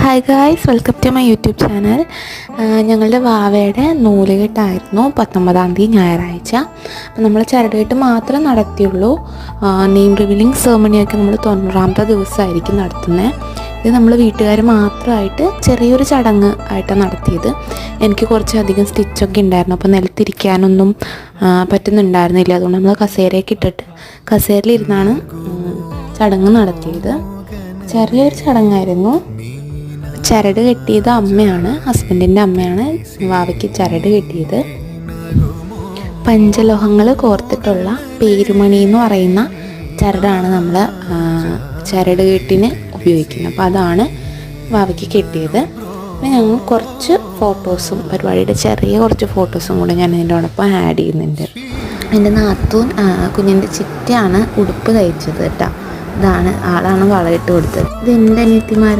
Hi guys, welcome to my YouTube channel. ഞങ്ങളുടെ വാവയുടെ നൂലുകെട്ടായിരുന്നു 19-ാം തീയതി ഞായറാഴ്ച. അപ്പോൾ നമ്മൾ ചരടുകെട്ട് മാത്രം നടത്തിയുള്ളൂ. നെയിം റിവീലിംഗ് സെറമണിയൊക്കെ നമ്മൾ 90-ാമത്തെ ദിവസമായിരിക്കും നടത്തുന്നത്. ഇത് നമ്മൾ വീട്ടുകാർ മാത്രമായിട്ട് ചെറിയൊരു ചടങ്ങ് ആയിട്ടാണ് നടത്തിയത്. എനിക്ക് കുറച്ചധികം സ്റ്റിച്ചൊക്കെ ഉണ്ടായിരുന്നു, അപ്പോൾ നിലത്തിരിക്കാനൊന്നും പറ്റുന്നുണ്ടായിരുന്നില്ല. അതുകൊണ്ട് നമ്മൾ കസേരയൊക്കെ ഇട്ടിട്ട് കസേരയിലിരുന്നാണ് ചടങ്ങ് നടത്തിയത്. ചെറിയൊരു ചടങ്ങായിരുന്നു. ചരട് കെട്ടിയത് അമ്മയാണ്, ഹസ്ബൻഡിൻ്റെ അമ്മയാണ് വാവയ്ക്ക് ചരട് കെട്ടിയത്. പഞ്ചലോഹങ്ങൾ കോർത്തിട്ടുള്ള പേരുമണി എന്ന് പറയുന്ന ചരടാണ് നമ്മൾ ചരട് കെട്ടിന് ഉപയോഗിക്കുന്നത്. അപ്പോൾ അതാണ് വാവയ്ക്ക് കെട്ടിയത്. പിന്നെ ഞങ്ങൾ കുറച്ച് ഫോട്ടോസും പരിപാടിയുടെ ചെറിയ കുറച്ച് ഫോട്ടോസും കൂടെ ഞാൻ ഇതിൻ്റെയോടൊപ്പം ആഡ് ചെയ്യുന്നുണ്ട്. എൻ്റെ നാത്തൂൻ കുഞ്ഞിൻ്റെ ചിറ്റയാണ് ഉടുപ്പ് തയ്ച്ചത് കേട്ടോ. ആളാണ് വളയിട്ട് കൊടുത്തത്. ഇത് എൻ്റെ അനിയത്തിമാരാണ്.